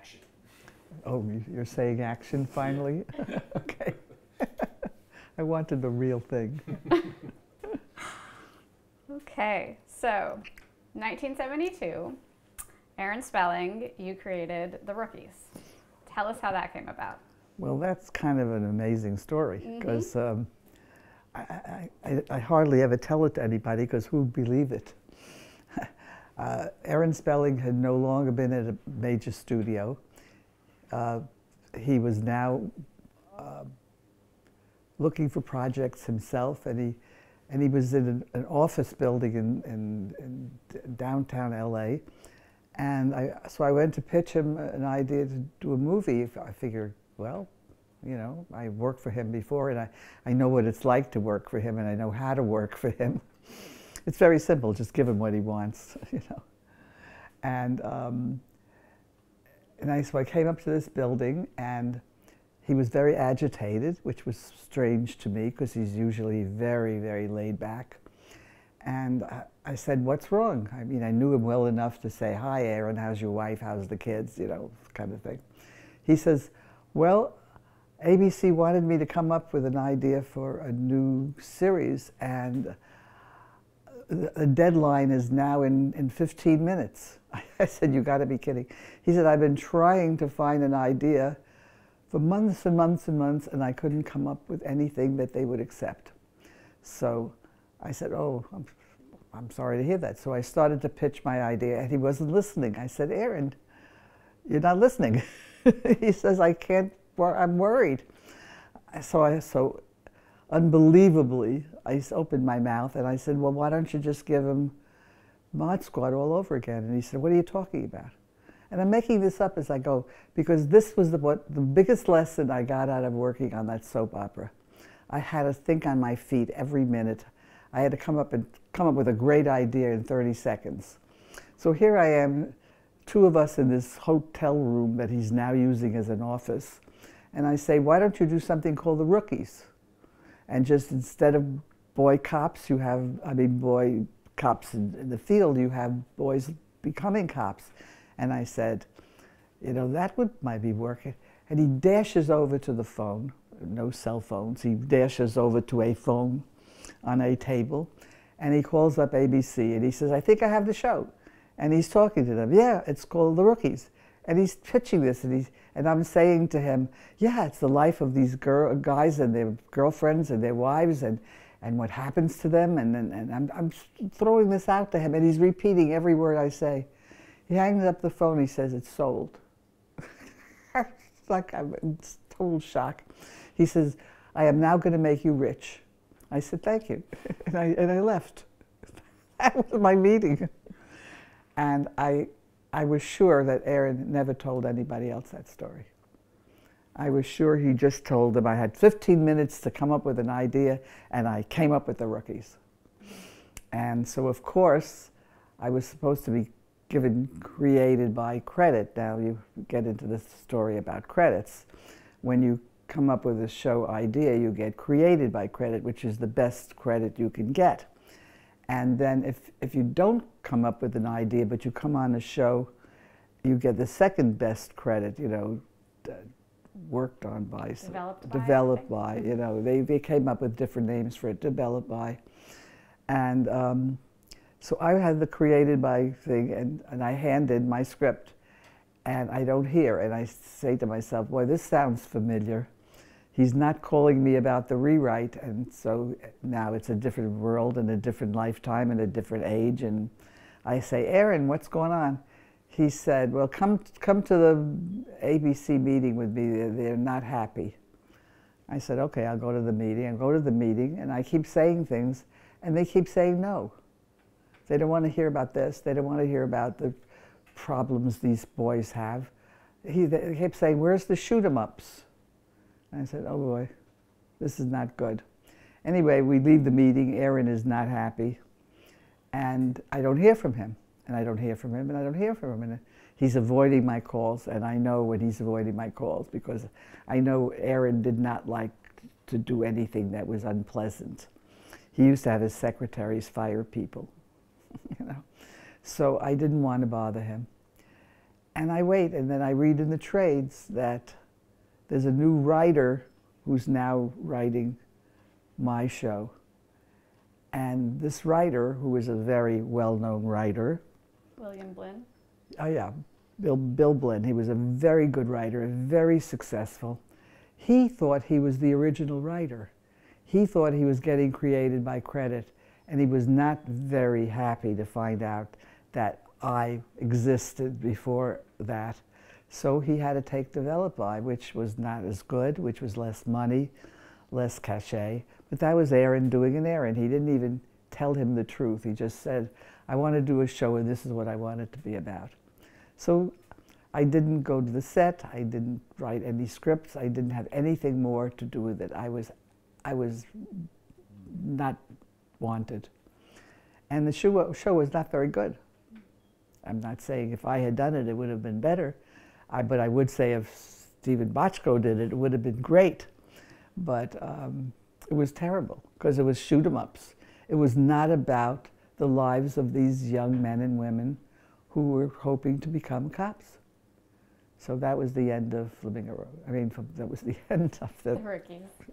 action. Oh, you're saying action finally? Okay. I wanted the real thing. Okay, so 1972, Aaron Spelling, you created the Rookies. Tell us how that came about. Well, that's kind of an amazing story because I hardly ever tell it to anybody because who'd believe it? Aaron Spelling had no longer been at a major studio. He was now looking for projects himself, and he was in an office building in downtown LA. And so I went to pitch him an idea to do a movie. I figured, well, you know, I worked for him before, and I know what it's like to work for him, and I know how to work for him. It's very simple, just give him what he wants, you know. And so I came up to this building, and he was very agitated, which was strange to me, because he's usually very, very laid back. And I said, what's wrong? I mean, I knew him well enough to say, hi, Aaron, how's your wife, how's the kids, you know, kind of thing. He says, well, ABC wanted me to come up with an idea for a new series, and the deadline is now in 15 minutes. I said, you gotta be kidding. He said, I've been trying to find an idea for months and months and months, and I couldn't come up with anything that they would accept. So I said, oh, I'm sorry to hear that. So I started to pitch my idea, and he wasn't listening. I said, Aaron, you're not listening. He says, I can't, I'm worried. So unbelievably, I opened my mouth, and I said, well, why don't you just give him Mod Squad all over again? And he said, what are you talking about? And I'm making this up as I go, because this was the biggest lesson I got out of working on that soap opera. I had to think on my feet every minute. I had to come up with a great idea in 30 seconds. So here I am, two of us in this hotel room that he's now using as an office. And I say, why don't you do something called the Rookies? And just instead of boy cops, you have, boy cops in the field, you have boys becoming cops. And I said, you know, that might be working. And he dashes over to the phone, no cell phones, he dashes over to a phone on a table, and he calls up ABC, and he says, I think I have the show. And he's talking to them. Yeah, it's called The Rookies. And he's pitching this, and I'm saying to him, yeah, it's the life of these guys and their girlfriends and their wives and what happens to them. And I'm throwing this out to him, and he's repeating every word I say. He hangs up the phone, he says, it's sold. It's like I'm in total shock. He says, I am now going to make you rich. I said, thank you. And I left. That was my meeting. And I was sure that Aaron never told anybody else that story. I was sure he just told them I had 15 minutes to come up with an idea, and I came up with the Rookies. And so, of course, I was supposed to be given created by credit. Now you get into this story about credits. When you come up with a show idea, you get created by credit, which is the best credit you can get. And then if you don't come up with an idea, but you come on a show, you get the second best credit, you know, worked on by, developed by, you know, they came up with different names for it, developed by. And so I had the created by thing, and I handed my script, and I don't hear, and I say to myself, boy, this sounds familiar. He's not calling me about the rewrite, and so now it's a different world and a different lifetime and a different age, and I say, Aaron, what's going on? He said, well, come to the ABC meeting with me, they're not happy. I said, okay, I'll go to the meeting. I go to the meeting, and I keep saying things, and they keep saying no. They don't want to hear about this. They don't want to hear about the problems these boys have. They kept saying, where's the shoot-em-ups? I said, oh boy, this is not good. Anyway, we leave the meeting. Aaron is not happy. And I don't hear from him. And I don't hear from him, and I don't hear from him. And he's avoiding my calls, and I know when he's avoiding my calls because I know Aaron did not like to do anything that was unpleasant. He used to have his secretaries fire people, you know. So I didn't want to bother him. And I wait, and then I read in the trades that there's a new writer who's now writing my show. And this writer, who is a very well-known writer. William Blinn? Oh yeah, Bill Blinn. He was a very good writer, very successful. He thought he was the original writer. He thought he was getting created by credit, and he was not very happy to find out that I existed before that. So he had to take Develop By, which was not as good, which was less money, less cachet. But that was Aaron doing an Aaron. He didn't even tell him the truth. He just said, I want to do a show and this is what I want it to be about. So I didn't go to the set. I didn't write any scripts. I didn't have anything more to do with it. I was not wanted. And the show was not very good. I'm not saying if I had done it, it would have been better. But I would say if Stephen Bochco did it, it would have been great. But it was terrible because it was shoot 'em ups. It was not about the lives of these young men and women who were hoping to become cops. So that was the end of Flamingo Road. I mean, that was the end of the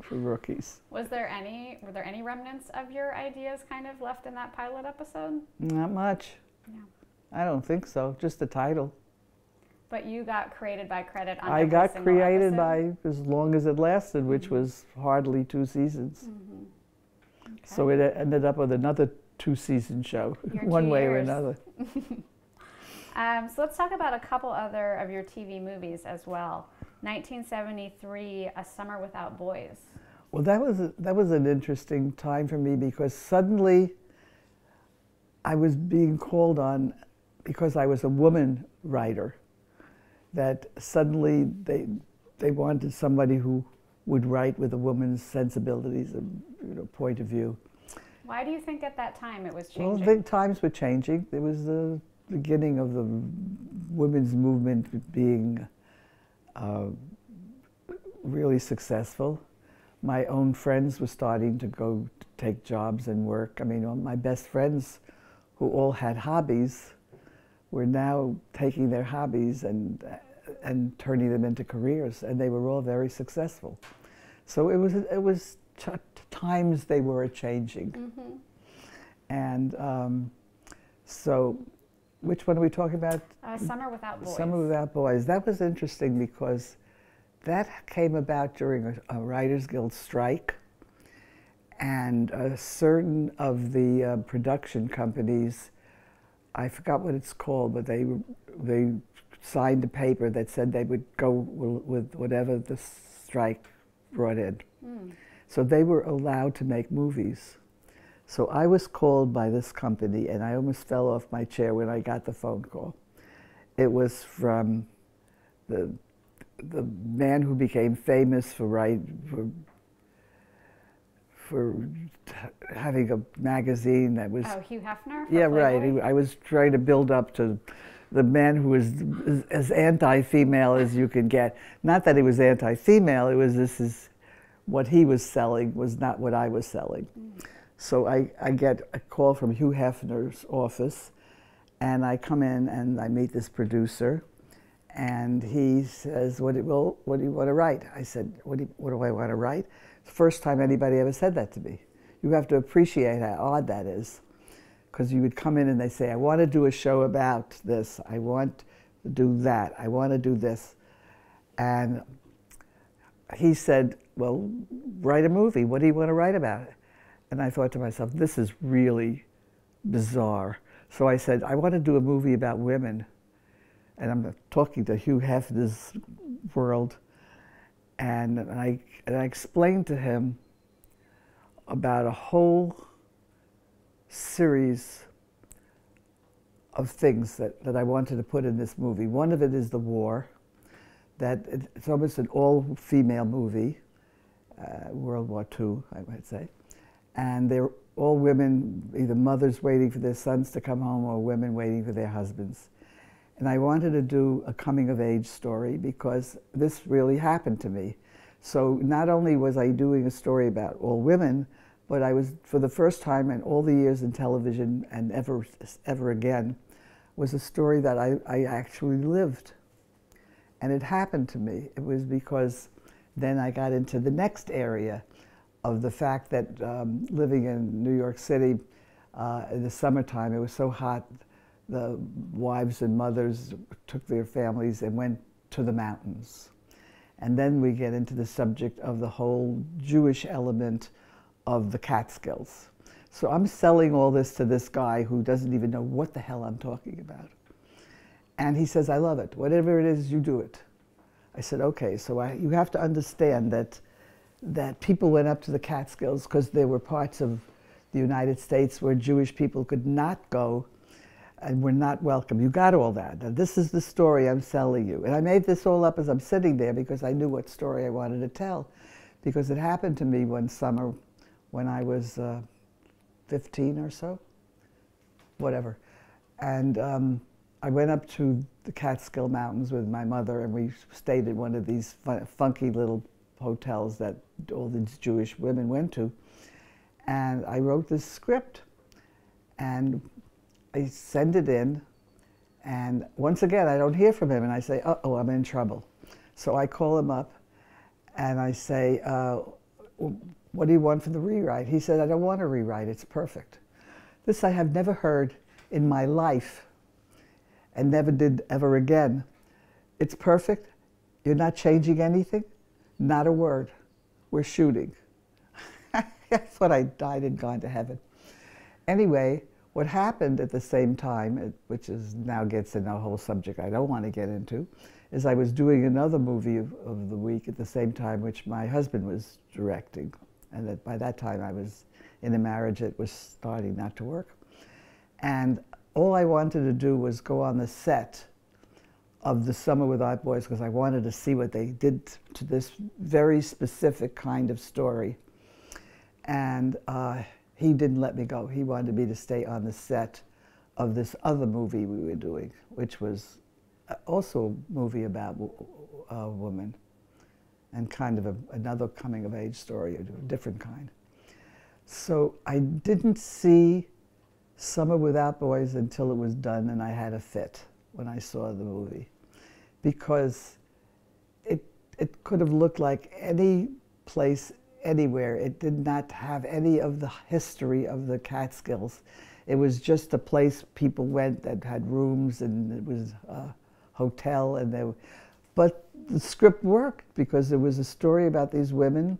Rookies. Were there any remnants of your ideas kind of left in that pilot episode? Not much. No. I don't think so. Just the title. But you got created by credit on I every got single created episode? by as long as it lasted, which was hardly 2 seasons. Okay. So it ended up with another 2-season show, Your one 2 way or years. another. So let's talk about a couple other of your TV movies as well. 1973, A Summer Without Boys. Well, that was an interesting time for me because suddenly I was being called on, because I was a woman writer, that suddenly they wanted somebody who would write with a woman's sensibilities and point of view. Why do you think at that time it was changing? Well, I think times were changing. There was the beginning of the women's movement being really successful. My own friends were starting to go to take jobs and work. I mean, all my best friends who all had hobbies were now taking their hobbies and turning them into careers, and they were all very successful. So it was times they were changing. Mm-hmm. And so, which one are we talking about? Summer Without Boys. Summer Without Boys. That was interesting because that came about during a Writers Guild strike, and certain of the production companies, I forgot what it's called, but they signed a paper that said they would go with whatever the strike brought in. Mm. So they were allowed to make movies. So I was called by this company, and I almost fell off my chair when I got the phone call. It was from the man who became famous for having a magazine that was... Oh, Hugh Hefner? Yeah, right. I was trying to build up to the man who was as anti-female as you could get. Not that he was anti-female, it was this is what he was selling was not what I was selling. Mm. So I get a call from Hugh Hefner's office, and I come in and I meet this producer, and he says, what do you want to write? I said, what do I want to write? It's the first time anybody ever said that to me. You have to appreciate how odd that is. Because you would come in and they say, I want to do a show about this. I want to do that. I want to do this. And he said, well, write a movie. What do you want to write about it? And I thought to myself, this is really bizarre. So I said, I want to do a movie about women. And I'm talking to Hugh Hefner's world. And I explained to him about a whole series of things that I wanted to put in this movie. One of it is the war, that it's almost an all-female movie, World War II, I might say. And they're all women, either mothers waiting for their sons to come home or women waiting for their husbands. And I wanted to do a coming-of-age story because this really happened to me. So not only was I doing a story about all women, but I was, for the first time in all the years in television and ever again, was a story that I actually lived. And it happened to me. It was because then I got into the next area of the fact that living in New York City in the summertime, it was so hot, the wives and mothers took their families and went to the mountains. And then we get into the subject of the whole Jewish element of the Catskills. So I'm selling all this to this guy who doesn't even know what the hell I'm talking about. And he says, I love it. Whatever it is, you do it. I said, okay, so you have to understand that people went up to the Catskills because there were parts of the United States where Jewish people could not go and were not welcome. You got all that. Now, this is the story I'm selling you. And I made this all up as I'm sitting there because I knew what story I wanted to tell. Because it happened to me one summer when I was 15 or so, whatever. And I went up to the Catskill Mountains with my mother, and we stayed at one of these funky little hotels that all these Jewish women went to. And I wrote this script, and I send it in, and once again, I don't hear from him, and I say, uh-oh, I'm in trouble. So I call him up, and I say, what do you want for the rewrite? He said, I don't want to rewrite, it's perfect. This I have never heard in my life, and never did ever again. It's perfect, you're not changing anything, not a word, we're shooting. I thought I died and gone to heaven. Anyway, what happened at the same time, which is now gets in a whole subject I don't want to get into, is I was doing another movie of the week at the same time, which my husband was directing. And that by that time I was in a marriage that was starting not to work. And all I wanted to do was go on the set of The Summer Without Boys because I wanted to see what they did to this very specific kind of story. And he didn't let me go. He wanted me to stay on the set of this other movie we were doing, which was also a movie about a woman and kind of another coming-of-age story, a different kind. So I didn't see Summer Without Boys until it was done, and I had a fit when I saw the movie, because it could have looked like any place anywhere. It did not have any of the history of the Catskills. It was just a place people went that had rooms, and it was a hotel, and but the script worked because there was a story about these women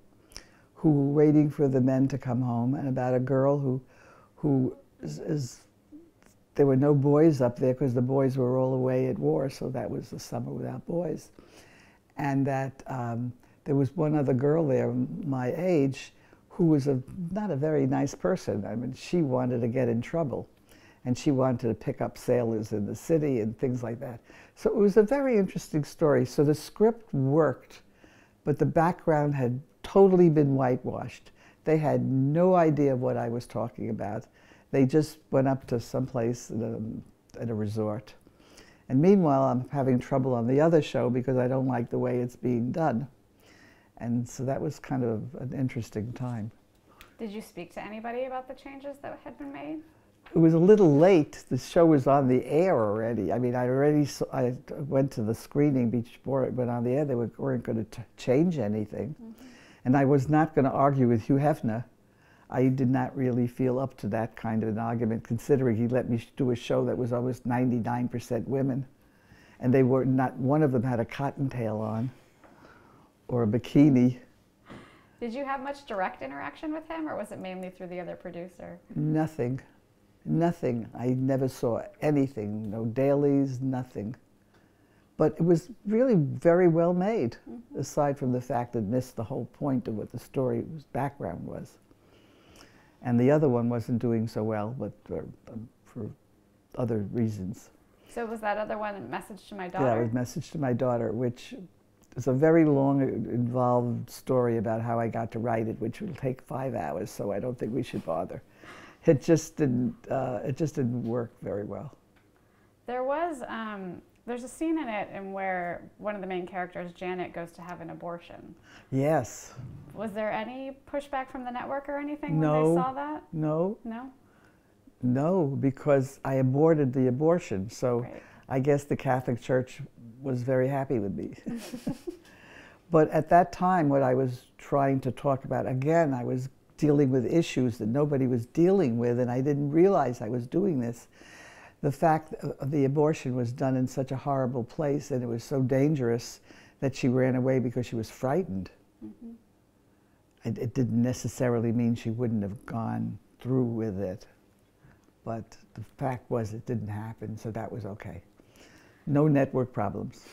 who were waiting for the men to come home, and about a girl who there were no boys up there because the boys were all away at war, so that was The Summer Without Boys. And that there was one other girl there, my age, who was not a very nice person. I mean, she wanted to get in trouble, and she wanted to pick up sailors in the city and things like that. So it was a very interesting story. So the script worked, but the background had totally been whitewashed. They had no idea what I was talking about. They just went up to someplace at a resort. And meanwhile, I'm having trouble on the other show because I don't like the way it's being done. And so that was kind of an interesting time. Did you speak to anybody about the changes that had been made? It was a little late. The show was on the air already. I mean, I went to the screening before it went on the air. They weren't going to change anything. Mm-hmm. And I was not going to argue with Hugh Hefner. I did not really feel up to that kind of an argument, considering he let me do a show that was almost 99% women. And they were not, one of them had a cottontail on or a bikini. Did you have much direct interaction with him, or was it mainly through the other producer? Nothing. Nothing. I never saw anything. No dailies, nothing. But it was really very well made, mm-hmm. aside from the fact it missed the whole point of what the story's background was. And the other one wasn't doing so well, but for other reasons. So was that other one Message to My Daughter? Yeah, it was Message to My Daughter, which is a very long, involved story about how I got to write it, which will take 5 hours, so I don't think we should bother. It just didn't work very well. There was, there's a scene in it where one of the main characters, Janet, goes to have an abortion. Yes. Was there any pushback from the network or anything when they saw that? No. No? No, because I aborted the abortion. So right. I guess the Catholic Church was very happy with me. But at that time, what I was trying to talk about, again, I was dealing with issues that nobody was dealing with, and I didn't realize I was doing this. The fact of the abortion was done in such a horrible place, and it was so dangerous that she ran away because she was frightened. It didn't necessarily mean she wouldn't have gone through with it, but the fact was it didn't happen, so that was okay. No network problems.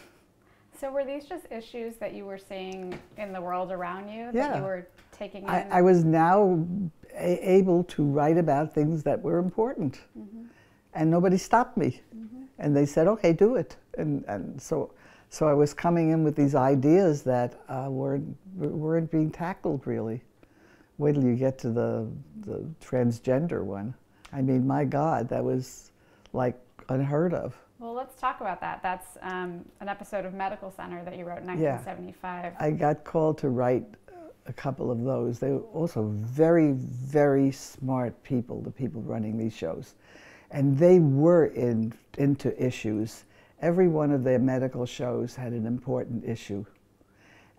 So were these just issues that you were seeing in the world around you, Yeah. that you were taking in? I was now able to write about things that were important. And nobody stopped me. And they said, okay, do it. And so I was coming in with these ideas that weren't being tackled, really. Wait till you get to the transgender one. I mean, my God, that was like unheard of. Well, let's talk about that. That's an episode of Medical Center that you wrote in 1975. Yeah. I got called to write a couple of those. They were also very, very smart people, the people running these shows. And they were into issues. Every one of their medical shows had an important issue.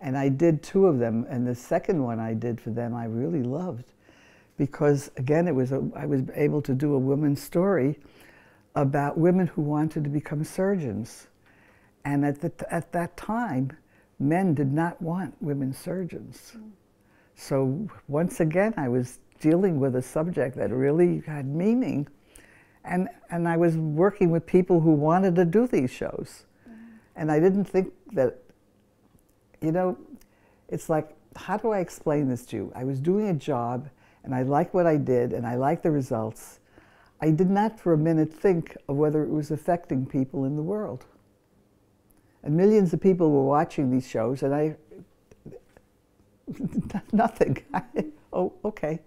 And I did 2 of them, and the second one I did for them I really loved. Because, again, I was able to do a woman's story about women who wanted to become surgeons. And at that time, men did not want women surgeons. So once again, I was dealing with a subject that really had meaning. And I was working with people who wanted to do these shows. And I didn't think that, you know, it's like, how do I explain this to you? I was doing a job, and I liked what I did, and I liked the results. I did not for a minute think of whether it was affecting people in the world. And millions of people were watching these shows, and nothing. Oh, okay.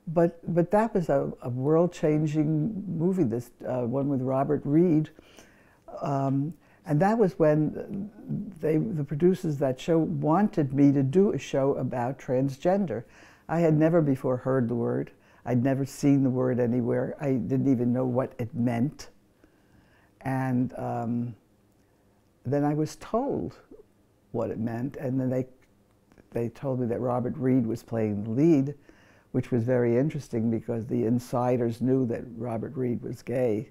But that was a world-changing movie, this one with Robert Reed. And that was when the producers of that show wanted me to do a show about transgender. I had never before heard the word. I'd never seen the word anywhere. I didn't even know what it meant. And then I was told what it meant, and then they told me that Robert Reed was playing the lead, which was very interesting because the insiders knew that Robert Reed was gay.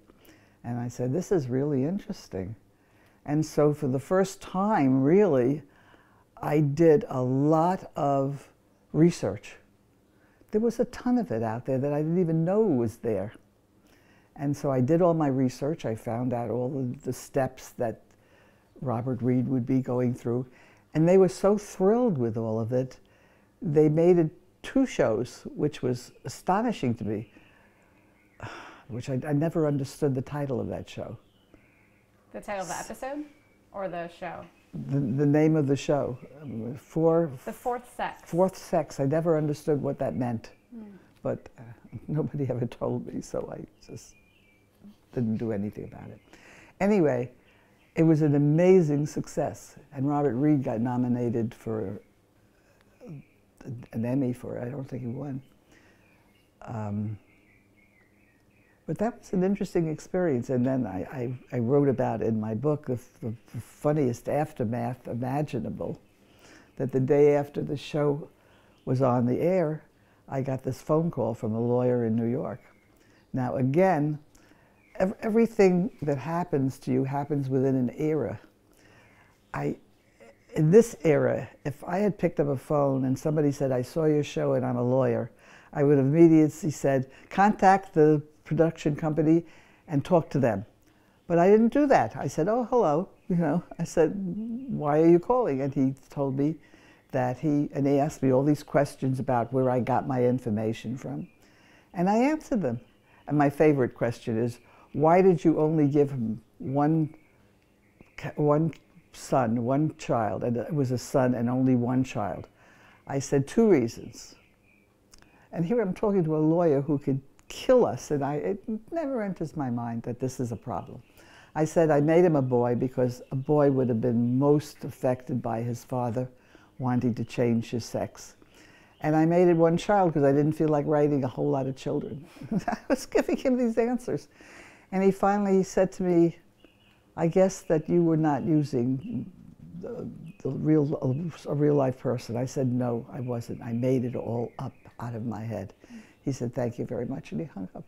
And I said, this is really interesting. And so for the first time, really, I did a lot of research. There was a ton of it out there that I didn't even know was there. And so I did all my research. I found out all the steps that Robert Reed would be going through. And they were so thrilled with all of it, they made it 2 shows, which was astonishing to me, which I never understood the title of that show. The title of the episode or the show? The name of the show. The Fourth Sex. Fourth Sex. I never understood what that meant, but nobody ever told me, so I just didn't do anything about it. Anyway, it was an amazing success, and Robert Reed got nominated for an Emmy for it. I don't think he won. But that was an interesting experience, and then I wrote about in my book the funniest aftermath imaginable, that the day after the show was on the air, I got this phone call from a lawyer in New York. Now again, everything that happens to you happens within an era. In this era, if I had picked up a phone and somebody said, I saw your show and I'm a lawyer, I would have immediately said, contact the production company and talk to them. But I didn't do that. I said, oh, hello, you know. I said, why are you calling? And he told me that he asked me all these questions about where I got my information from. And I answered them. And my favorite question is, why did you only give him one son, one child, and it was a son and only one child? I said, 2 reasons. And here I'm talking to a lawyer who could kill us, and it never enters my mind that this is a problem. I said I made him a boy because a boy would have been most affected by his father wanting to change his sex. And I made it one child because I didn't feel like writing a whole lot of children. I was giving him these answers. And he finally said to me, I guess that you were not using a real life person. I said, no, I wasn't. I made it all up out of my head. He said, thank you very much, and he hung up.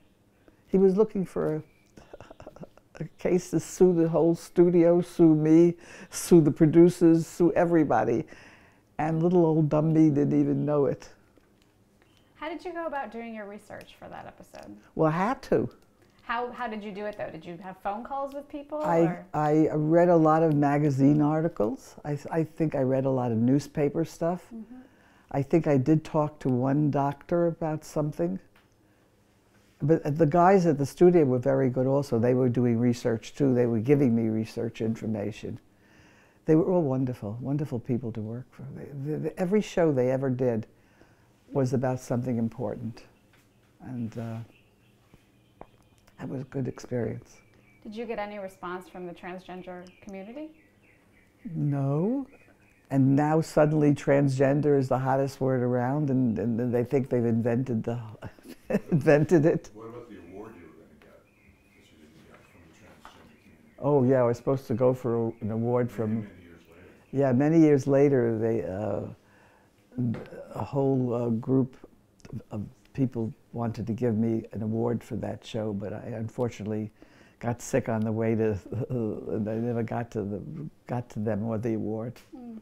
He was looking for a case to sue the whole studio, sue me, sue the producers, sue everybody. And little old dumb me didn't even know it. How did you go about doing your research for that episode? Well, I had to. How did you do it, though? Did you have phone calls with people? I read a lot of magazine articles. I think I read a lot of newspaper stuff. Mm-hmm. I think I did talk to one doctor about something. But the guys at the studio were very good also. They were doing research too. They were giving me research information. They were all wonderful, wonderful people to work for. Every show they ever did was about something important. And that was a good experience. Did you get any response from the transgender community? No. And now suddenly transgender is the hottest word around, and they think they've invented invented it. What about the award you were going to get that you didn't get from the transgender community? Oh yeah, I was supposed to go for an award from. Many years later. Yeah, many years later, a whole group of people wanted to give me an award for that show, but I unfortunately got sick on the way to, and I never got to them or the award. Mm.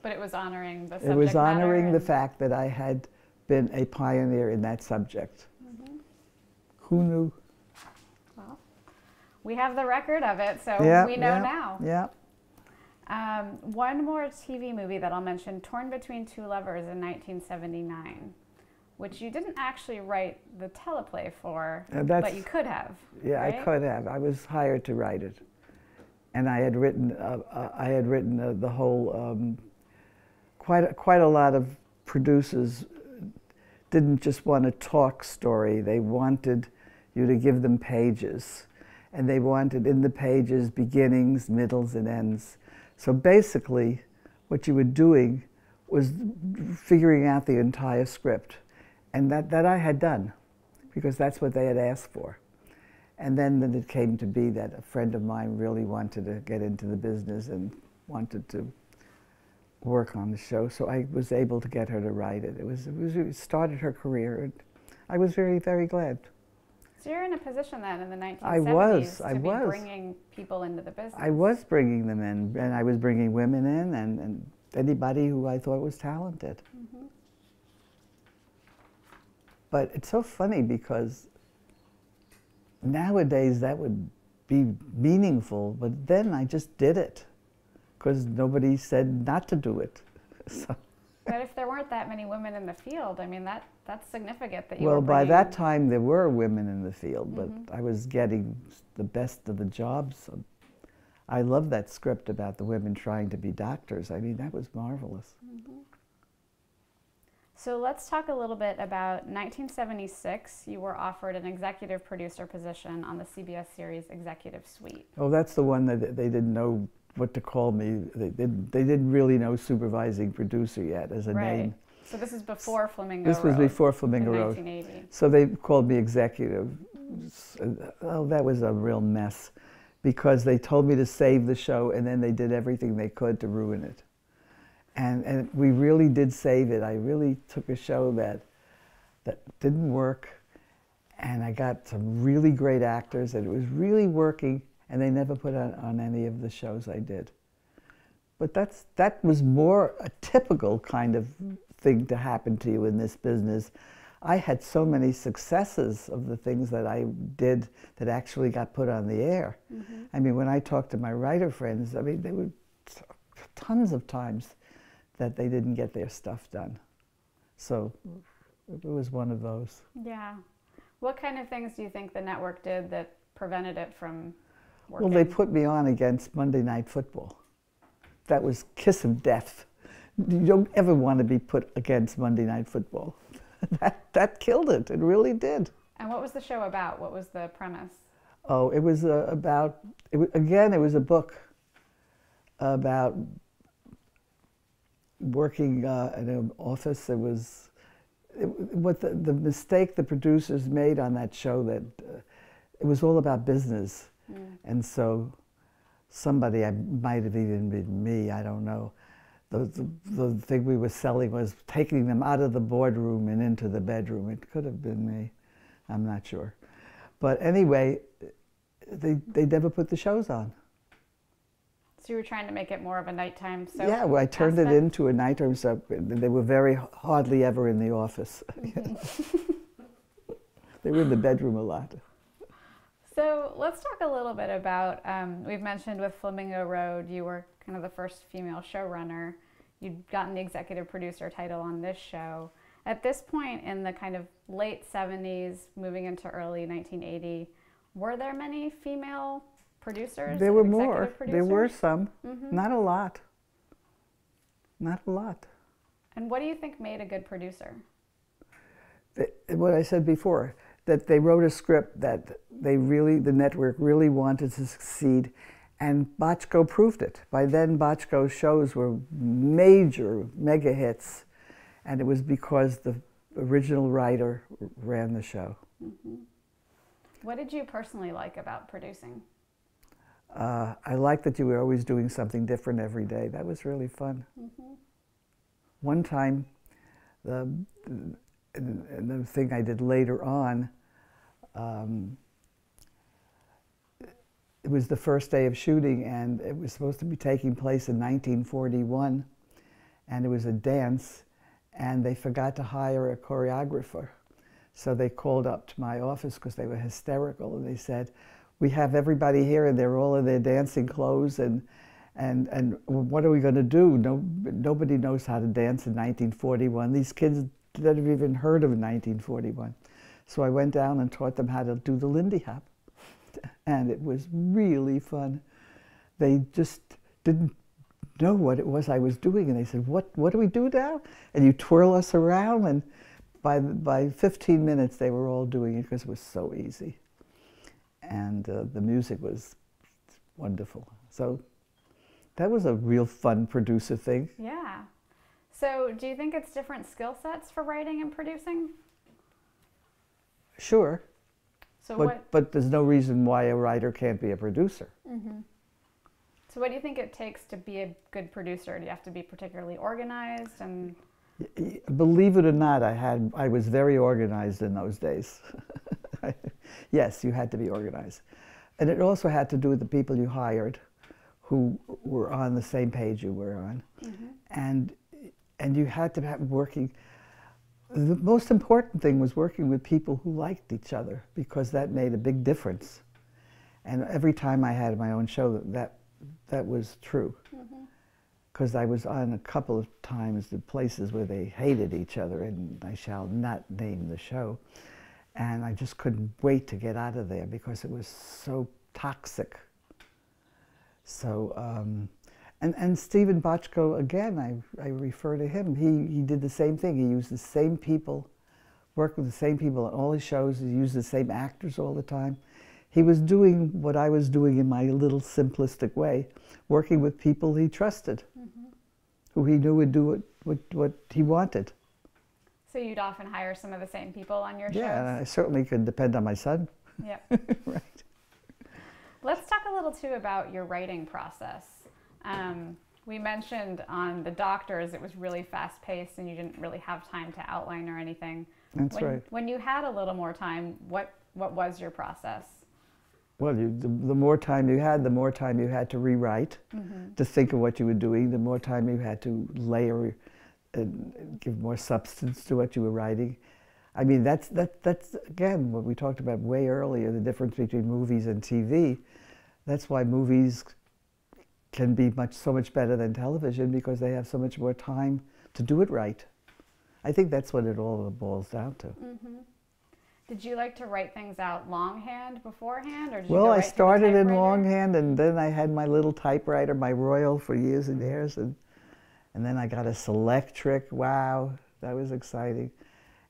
But it was honoring the subject matter. It was honoring the and fact that I had been a pioneer in that subject. Mm-hmm. Who knew? Well, we have the record of it, so we know now. Yeah. One more TV movie that I'll mention, Torn Between Two Lovers in 1979, which you didn't actually write the teleplay for, but you could have. Yeah, right? I could have. I was hired to write it. And I had written the whole, quite a lot of producers didn't just want a talk story. They wanted you to give them pages. And they wanted in the pages beginnings, middles, and ends. So basically, what you were doing was figuring out the entire script. And that I had done, because that's what they had asked for. And then it came to be that a friend of mine really wanted to get into the business and wanted to work on the show, so I was able to get her to write it. It started her career, and I was very, very glad. So you're in a position then in the 1970s I was. be bringing people into the business. I was bringing them in, and I was bringing women in, and anybody who I thought was talented. Mm-hmm. But it's so funny because nowadays that would be meaningful, but then I just did it because nobody said not to do it. So. But if there weren't that many women in the field, I mean, that's significant that you Well, were by bringing... that time there were women in the field, but mm-hmm. I was getting the best of the jobs. I love that script about the women trying to be doctors. I mean, that was marvelous. Mm-hmm. So let's talk a little bit about 1976. You were offered an executive producer position on the CBS series Executive Suite. Oh, that's the one that they didn't know what to call me. They didn't really know supervising producer yet as a name. So this is before Flamingo This was Road before Flamingo in Road. 1980. So they called me executive. Oh, that was a real mess because they told me to save the show and then they did everything they could to ruin it. And we really did save it. I really took a show that didn't work, and I got some really great actors, and it was really working, and they never put on any of the shows I did. But that was more a typical kind of thing to happen to you in this business. I had so many successes of the things that I did that actually got put on the air. Mm-hmm. I mean, when I talked to my writer friends, I mean, there were tons of times that they didn't get their stuff done. So it was one of those. Yeah. What kind of things do you think the network did that prevented it from working? Well, they put me on against Monday Night Football. That was kiss of death. You don't ever want to be put against Monday Night Football. That killed it. It really did. And what was the show about? What was the premise? Oh, it was about, it was a book about working in an office. What the mistake the producers made on that show, that it was all about business. Mm. And so somebody, I might have even been me, I don't know. The thing we were selling was taking them out of the boardroom and into the bedroom. It could have been me, I'm not sure. But anyway, they never put the shows on. So you were trying to make it more of a nighttime soap? Yeah, well, I turned it into a nighttime soap. They were very hardly ever in the office. They were in the bedroom a lot. So let's talk a little bit about, we've mentioned with Flamingo Road, you were kind of the first female showrunner. You'd gotten the executive producer title on this show. At this point in the kind of late 70s, moving into early 1980, were there many female producers? There were more. Producers? There were some. Not a lot. Not a lot. And what do you think made a good producer? What I said before, that they wrote a script that the network really wanted to succeed, and Bochco proved it. By then, Bochco's shows were major mega hits, and it was because the original writer ran the show. What did you personally like about producing? I liked that you were always doing something different every day. That was really fun. One time, and the thing I did later on, it was the first day of shooting, and it was supposed to be taking place in 1941, and it was a dance, and they forgot to hire a choreographer. So they called up to my office because they were hysterical, and they said, "We have everybody here, and they're all in their dancing clothes, and what are we going to do? Nobody knows how to dance in 1941. These kids never even heard of 1941. So I went down and taught them how to do the Lindy Hop. And it was really fun. They just didn't know what it was I was doing. And they said, what do we do now? And you twirl us around. And by 15 minutes, they were all doing it because it was so easy. And the music was wonderful. So that was a real fun producer thing. Yeah. So do you think it's different skill sets for writing and producing? Sure. So but there's no reason why a writer can't be a producer. So what do you think it takes to be a good producer? Do you have to be particularly organized? And believe it or not, I was very organized in those days. Yes, you had to be organized. And it also had to do with the people you hired who were on the same page you were on. And you had to have working. The most important thing was working with people who liked each other, because that made a big difference. And every time I had my own show, that was true. Because I was on a couple of times in places where they hated each other, and I shall not name the show. And I just couldn't wait to get out of there because it was so toxic. So, and Stephen Bochco, again, I refer to him. He did the same thing. He used the same people, worked with the same people on all his shows. He used the same actors all the time. He was doing what I was doing in my little simplistic way, working with people he trusted, who he knew would do what he wanted. so you'd often hire some of the same people on your shows? Yeah, and I certainly could depend on my son. Yep. Right. Let's talk a little too about your writing process. We mentioned on The Doctors it was really fast-paced and you didn't really have time to outline or anything. That's right. When you had a little more time, what was your process? Well, the more time you had, the more time you had to rewrite, to think of what you were doing, the more time you had to layer and give more substance to what you were writing. I mean, that's again, what we talked about way earlier, the difference between movies and TV. That's why movies can be so much better than television, because they have so much more time to do it right. I think that's what it all boils down to. Did you like to write things out longhand beforehand, or did Well, you I started in typewriter? longhand, and then I had my little typewriter, my Royal, for years and years, and then I got a Selectric. Wow, that was exciting.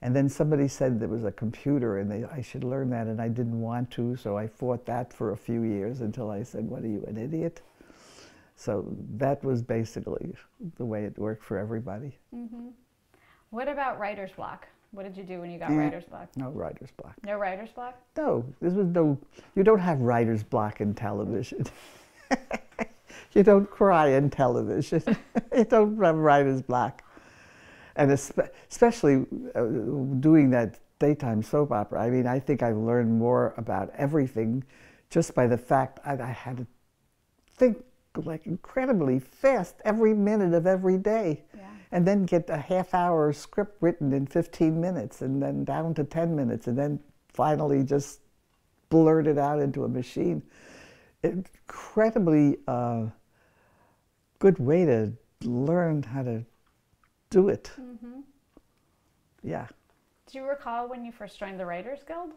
And then somebody said there was a computer and I should learn that, and I didn't want to, so I fought that for a few years until I said, "What are you, an idiot?" So that was basically the way it worked for everybody. What about writer's block? What did you do when you got writer's block? No writer's block. No writer's block? No, you don't have writer's block in television. You don't cry in television. You don't have writer's block. And especially doing that daytime soap opera, I mean, I think I've learned more about everything just by the fact I had to think like incredibly fast every minute of every day. Yeah. And then get a half-hour script written in 15 minutes and then down to 10 minutes and then finally just blurt it out into a machine. Incredibly good way to learn how to do it. Mm-hmm. Yeah. Do you recall when you first joined the Writers Guild?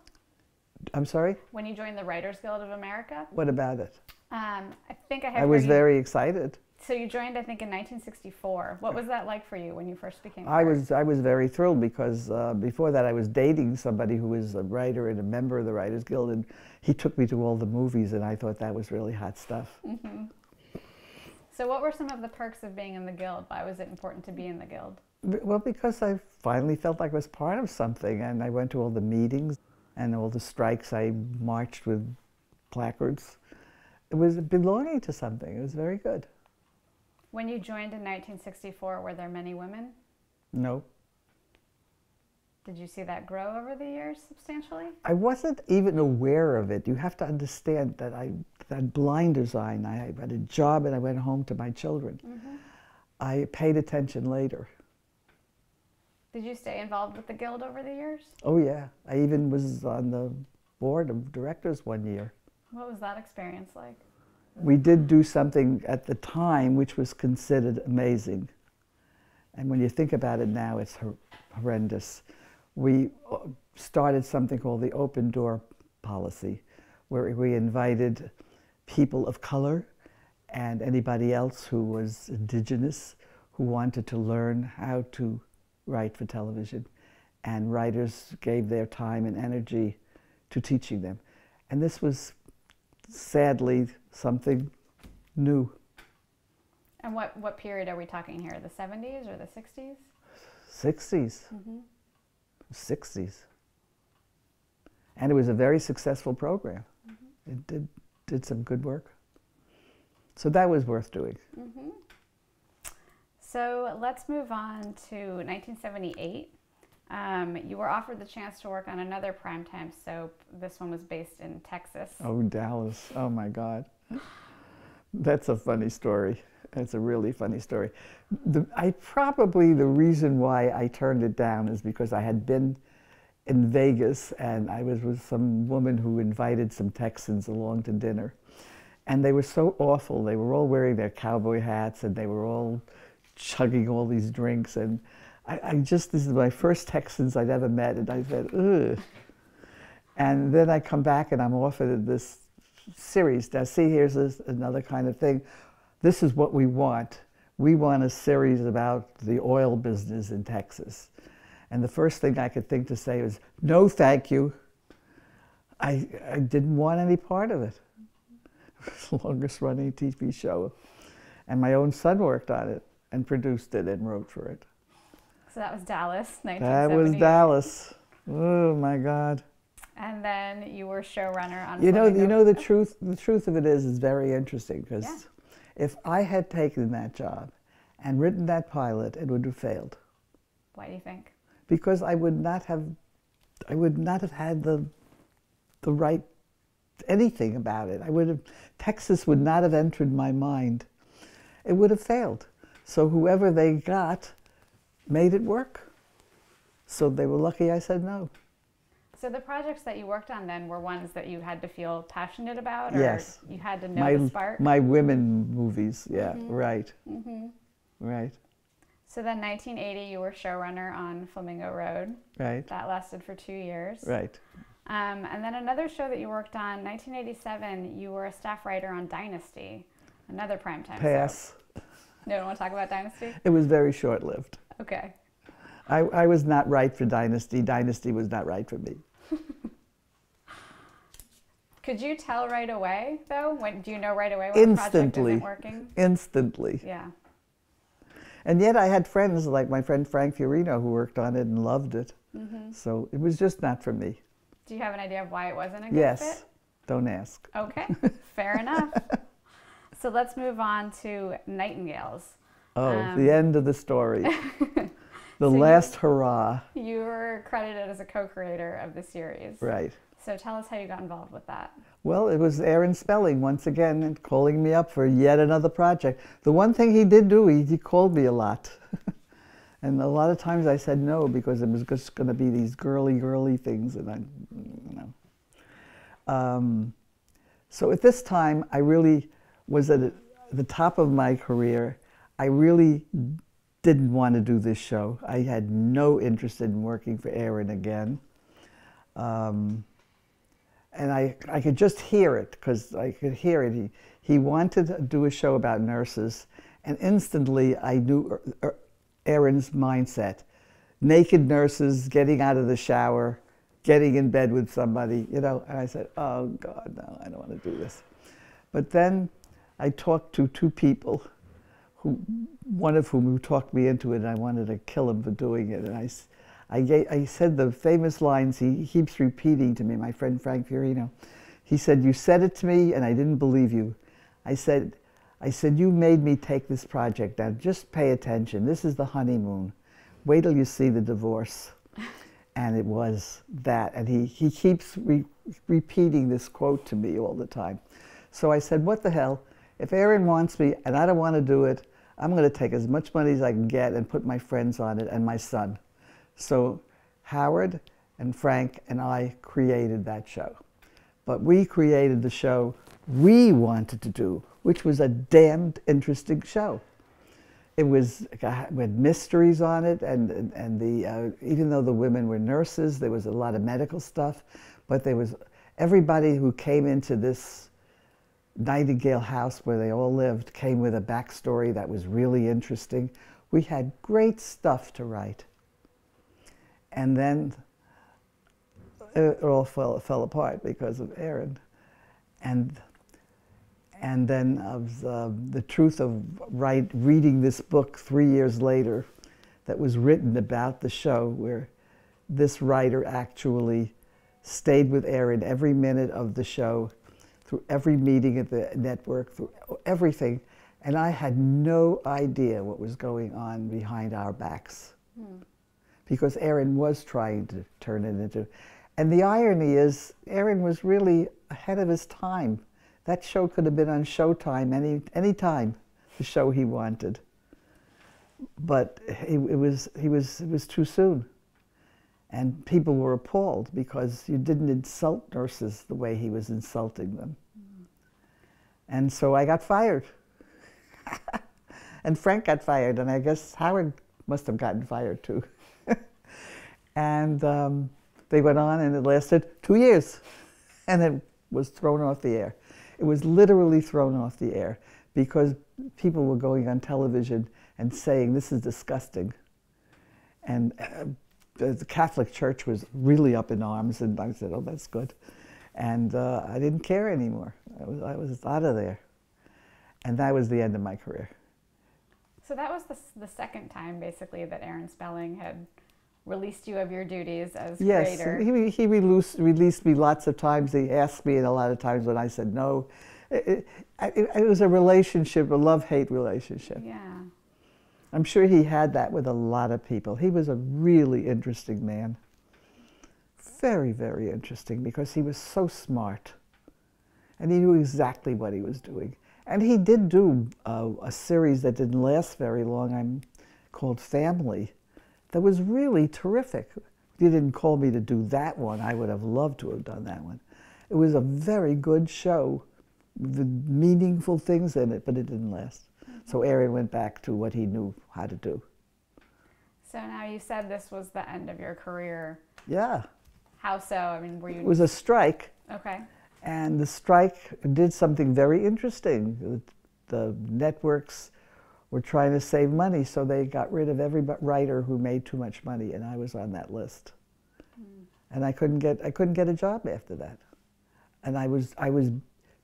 I'm sorry? When you joined the Writers Guild of America? What about it? I think I have. I was very excited. So you joined, I think, in 1964. What was that like for you when you first became? I was very thrilled because before that I was dating somebody who was a writer and a member of the Writers Guild, and he took me to all the movies, and I thought that was really hot stuff. Mm-hmm. So what were some of the perks of being in the Guild? Why was it important to be in the Guild? Well, because I finally felt like I was part of something, and I went to all the meetings and all the strikes. I marched with placards. It was belonging to something. It was very good. When you joined in 1964, were there many women? No. Did you see that grow over the years substantially? I wasn't even aware of it. You have to understand that I had blinders on. I had a job and I went home to my children. Mm-hmm. I paid attention later. Did you stay involved with the Guild over the years? Oh yeah, I even was on the board of directors one year. What was that experience like? We did do something at the time which was considered amazing. And when you think about it now, it's horrendous. We started something called the open door policy, where we invited people of color and anybody else who was indigenous who wanted to learn how to write for television. And writers gave their time and energy to teaching them. And this was sadly something new. And what period are we talking here? The 70s or the 60s? 60s. Mm-hmm. 60s. And it was a very successful program. Mm-hmm. It did some good work. So that was worth doing. Mm-hmm. So let's move on to 1978. You were offered the chance to work on another primetime soap. This one was based in Texas. Oh, Dallas. Oh, my God. That's a funny story. It's a really funny story. The reason why I turned it down is because I had been in Vegas and I was with some woman who invited some Texans along to dinner. And they were so awful. They were all wearing their cowboy hats and they were all chugging all these drinks. And this is my first Texans I'd ever met, and I said, ugh. And then I come back and I'm offered this series. Now see, here's another kind of thing. This is what we want. We want a series about the oil business in Texas. And the first thing I could think to say was, no, thank you. I didn't want any part of it. It was the longest running TV show. And my own son worked on it and produced it and wrote for it. So that was Dallas, 1978. That was Dallas. Oh my God. And then you were showrunner on. You know the truth. The truth of it is very interesting because if I had taken that job and written that pilot, it would have failed. Why do you think? Because I would not have had the right anything about it. Texas would not have entered my mind. It would have failed. So whoever they got made it work. So they were lucky I said no. So the projects that you worked on then were ones that you had to feel passionate about, or yes. You had to know the spark? My women movies, yeah, mm-hmm. right. Mm-hmm. Right. So then 1980 you were showrunner on Flamingo Road. Right. That lasted for 2 years. Right. And then another show that you worked on, 1987, you were a staff writer on Dynasty, another primetime Pass. soap. You don't want to talk about Dynasty? It was very short-lived. Okay. I was not right for Dynasty. Dynasty was not right for me. Could you tell right away, though? Do you know right away when a project isn't working? Instantly. Yeah. And yet I had friends, like my friend Frank Fiorino, who worked on it and loved it. Mm-hmm. So it was just not for me. Do you have an idea of why it wasn't a good fit? Yes. Don't ask. Okay. Fair enough. So let's move on to Nightingales. Oh, the end of the story. The So last hurrah. You were credited as a co-creator of the series. Right. So tell us how you got involved with that. Well, it was Aaron Spelling once again calling me up for yet another project. The one thing he did do, he called me a lot. And a lot of times I said no because it was just going to be these girly things, and so at this time, I really was at the top of my career. I really didn't want to do this show. I had no interest in working for Aaron again. And I could just hear it, because I could hear it. He wanted to do a show about nurses, and instantly I knew Aaron's mindset. Naked nurses getting out of the shower, getting in bed with somebody, and I said, oh God, no, I don't want to do this. But then I talked to two people, one of whom talked me into it, and I wanted to kill him for doing it. And I said the famous lines he keeps repeating to me, my friend Frank Fiorino. He said, you said it to me and I didn't believe you. I said, you made me take this project. Now just pay attention. This is the honeymoon. Wait till you see the divorce. And it was that. And he keeps repeating this quote to me all the time. So I said, what the hell? If Aaron wants me and I don't want to do it, I'm going to take as much money as I can get and put my friends on it and my son. So Howard and Frank and I created that show. But we created the show we wanted to do, which was a damned interesting show. It was with mysteries on it, and even though the women were nurses, there was a lot of medical stuff, but there was everybody who came into this Nightingale house where they all lived came with a backstory that was really interesting. We had great stuff to write. And then it all fell apart because of Aaron. And then the truth of reading this book 3 years later that was written about the show, where this writer actually stayed with Aaron every minute of the show, through every meeting at the network, through everything. And I had no idea what was going on behind our backs. Because Aaron was trying to turn it into... And the irony is, Aaron was really ahead of his time. That show could have been on Showtime any time, the show he wanted. But it was too soon. And people were appalled because you didn't insult nurses the way he was insulting them. And so I got fired. And Frank got fired, and I guess Howard must have gotten fired too. And they went on, and it lasted 2 years. And it was thrown off the air. It was literally thrown off the air because people were going on television and saying, this is disgusting. And the Catholic Church was really up in arms, and I said, oh, that's good. And I didn't care anymore. I was out of there. And that was the end of my career. So that was the second time, basically, that Aaron Spelling had released you of your duties as creator. Yes, he released me lots of times. He asked me, and a lot of times when I said no. It was a relationship, a love-hate relationship. Yeah. I'm sure he had that with a lot of people. He was a really interesting man. Very, very interesting, because he was so smart. And he knew exactly what he was doing. And he did do a series that didn't last very long, called Family, that was really terrific. He didn't call me to do that one. I would have loved to have done that one. It was a very good show, with meaningful things in it, but it didn't last. So Aaron went back to what he knew how to do. So now you said this was the end of your career. Yeah. How so? I mean, were you... It was a strike. Okay. And the strike did something very interesting. The networks were trying to save money, so they got rid of every writer who made too much money, and I was on that list. And I couldn't get a job after that. And I was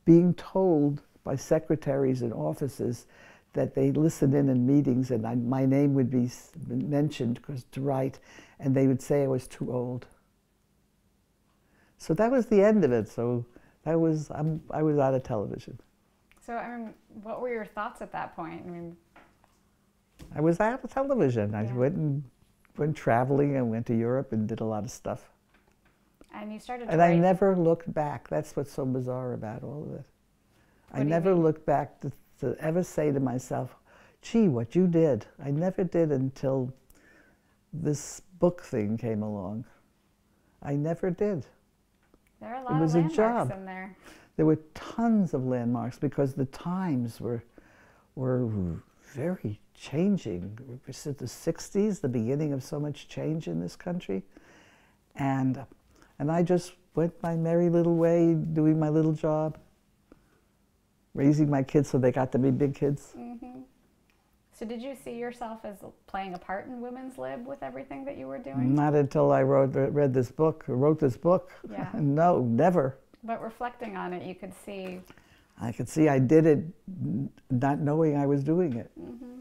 being told by secretaries and offices that they listened in meetings, and my name would be mentioned to write, and they would say I was too old. So that was the end of it. So I was out of television. So, I mean, what were your thoughts at that point? I mean, I was out of television. I Yeah. went traveling and went to Europe and did a lot of stuff. and you started to And I write. never looked back. That's what's so bizarre about all of it. What I do you never mean? looked back to ever say to myself, gee, what you did. I never did until this book thing came along. I never did. There are a It lot of was a landmarks job. in there. There were tons of landmarks because the times were very changing. It was the 60s, the beginning of so much change in this country. And I just went my merry little way, doing my little job, raising my kids so they got to be big kids. Hmm. So, did you see yourself as playing a part in women's lib with everything that you were doing? Not until I wrote this book. Yeah. No, never. But reflecting on it, you could see. I could see I did it not knowing I was doing it. Hmm.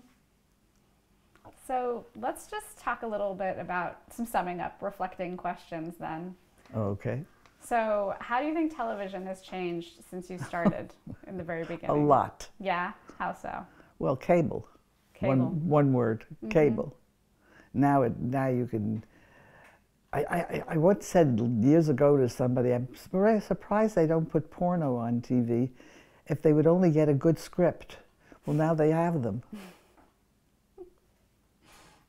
So, let's just talk a little bit about some summing up, reflecting questions then. Okay. So, how do you think television has changed since you started in the very A beginning? lot. Yeah? How so? Well, cable. Cable. One word, cable. Now you can. I once said years ago to somebody, I'm surprised they don't put porno on TV. If they would only get a good script. Well, now they have them.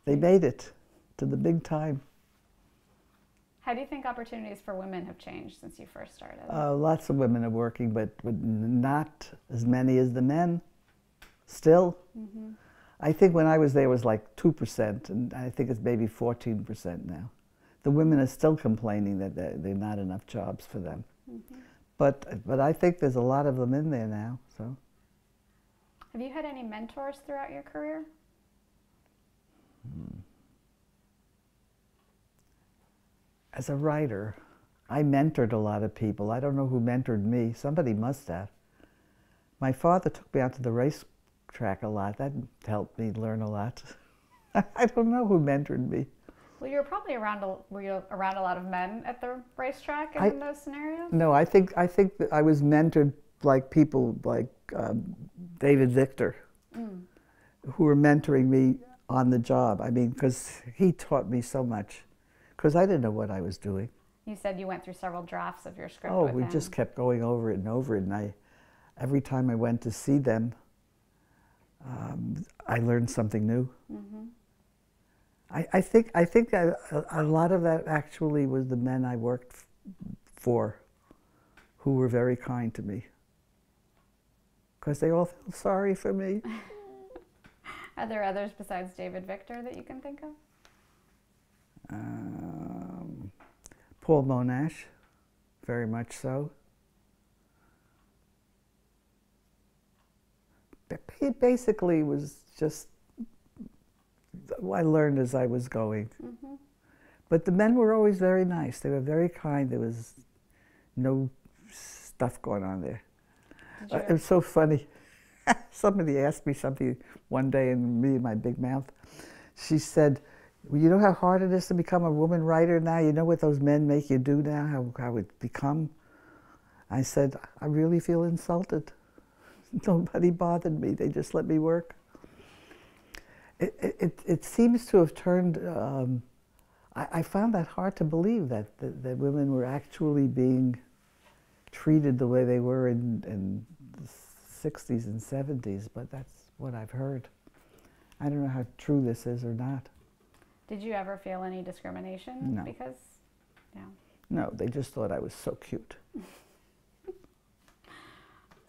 They made it to the big time. How do you think opportunities for women have changed since you first started? Lots of women are working, but not as many as the men. Still. Mm-hmm. I think when I was there it was like 2%, and I think it's maybe 14% now. The women are still complaining that there are not enough jobs for them. Mm-hmm. But I think there's a lot of them in there now. So Have you had any mentors throughout your career? as a writer, I mentored a lot of people. I don't know who mentored me. Somebody must have. My father took me out to the racetrack a lot. That helped me learn a lot. I don't know who mentored me. Well, you were probably were you around a lot of men at the racetrack and in those scenarios? No, I think that I was mentored like people like David Victor, who were mentoring me on the job. I mean, because he taught me so much, because I didn't know what I was doing. You said you went through several drafts of your script Oh, with we him. just kept going over it and over it, and every time I went to see them, I learned something new. Mm-hmm. I think a lot of that actually was the men I worked for, who were very kind to me, because they all felt sorry for me. Are there others besides David Victor that you can think of? Paul Monash, very much so. He basically was just, I learned as I was going. Mm-hmm. But the men were always very nice. They were very kind. There was no stuff going on there. It was so funny. Somebody asked me something one day, and me and my big mouth, she said, well, you know how hard it is to become a woman writer now? You know what those men make you do now, how it become? I said, I really feel insulted. Nobody bothered me. They just let me work. It seems to have turned, I found that hard to believe that women were actually being treated the way they were in the 60s and 70s, but that's what I've heard. I don't know how true this is or not. Did you ever feel any discrimination? No. Because, yeah. No, they just thought I was so cute.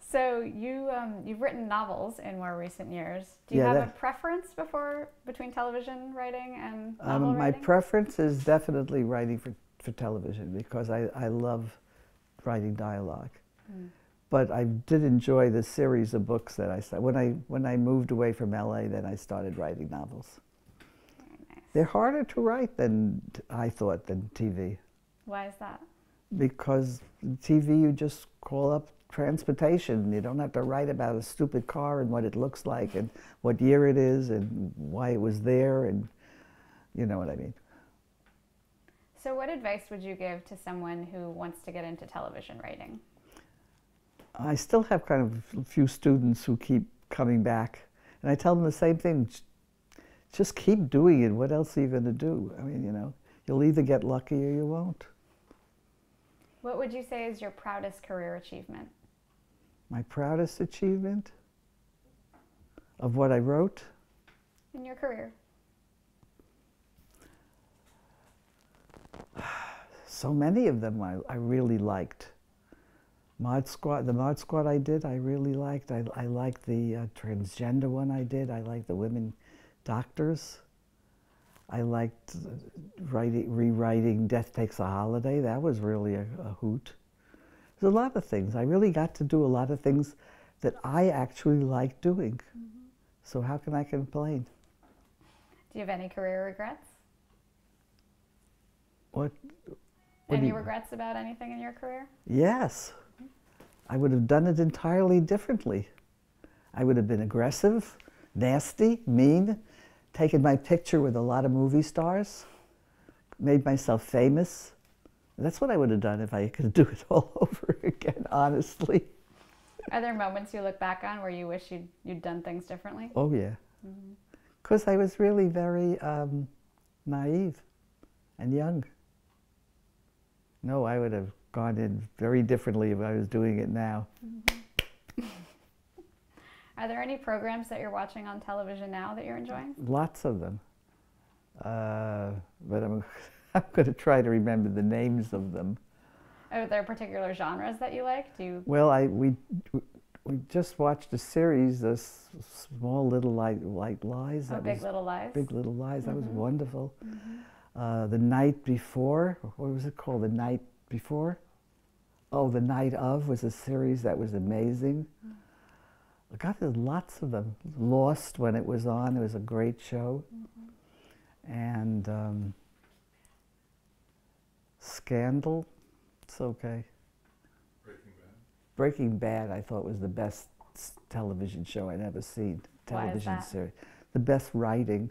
So you've written novels in more recent years. Do you Yeah, have a preference between television writing and novel My writing? preference is definitely writing for television, because I love writing dialogue. Mm. But I did enjoy the series of books that I started. When I moved away from LA, then I started writing novels. Very nice. They're harder to write I thought, than TV. Why is that? Because TV, you just call up transportation. You don't have to write about a stupid car and what it looks like and what year it is and why it was there, and you know what I mean. So what advice would you give to someone who wants to get into television writing? I still have kind of a few students who keep coming back, and I tell them the same thing. Just keep doing it. What else are you going to do? I mean, you know, you'll either get lucky or you won't. What would you say is your proudest career achievement? My proudest achievement of what I wrote? In your career. So many of them I really liked. The Mod Squad I did, I really liked. I liked the transgender one I did. I liked the women doctors. I liked rewriting Death Takes a Holiday. That was really a hoot. There's a lot of things. I really got to do a lot of things that I actually like doing. Mm-hmm. So how can I complain? Do you have any career regrets? What any regrets about anything in your career? Yes. I would have done it entirely differently. I would have been aggressive, nasty, mean, taken my picture with a lot of movie stars, made myself famous. That's what I would have done if I could do it all over again, honestly. Are there moments you look back on where you wish you'd done things differently? Oh, yeah. Because I was really very naive and young. No, I would have gone in very differently if I was doing it now. Are there any programs that you're watching on television now that you're enjoying? Lots of them. But I'm going to try to remember the names of them. Are there particular genres that you like? Well, we just watched a series, Small Little White Lies. Big Little Lies. Big Little Lies. That was wonderful. The Night Before, what was it called? The Night Before? Oh, The Night Of was a series that was amazing. God, there's lots of them. Lost, when it was on, it was a great show. And Scandal, it's okay. Breaking Bad. Breaking Bad, I thought, was the best television show I'd ever seen. Television series. The best writing,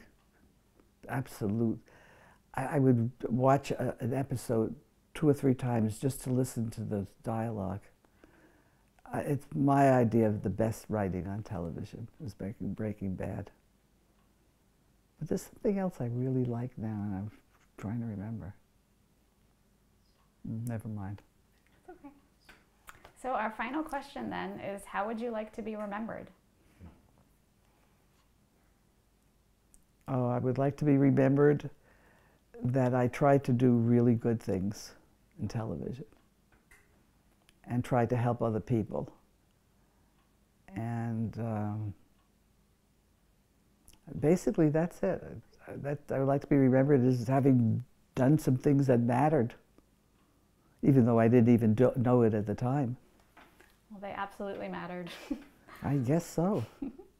absolute. I would watch an episode 2 or 3 times just to listen to the dialogue. It's my idea of the best writing on television, was Breaking Bad. But there's something else I really like now, and I'm trying to remember. Never mind. It's okay. So our final question then is, how would you like to be remembered? Oh, I would like to be remembered that I tried to do really good things in television and tried to help other people. And basically that's it. I would like to be remembered as having done some things that mattered, even though I didn't even know it at the time. Well, they absolutely mattered. I guess so.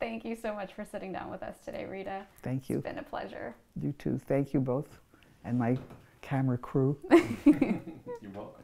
Thank you so much for sitting down with us today, Rita. Thank you. It's been a pleasure. You too. Thank you both, and my camera crew. You're welcome.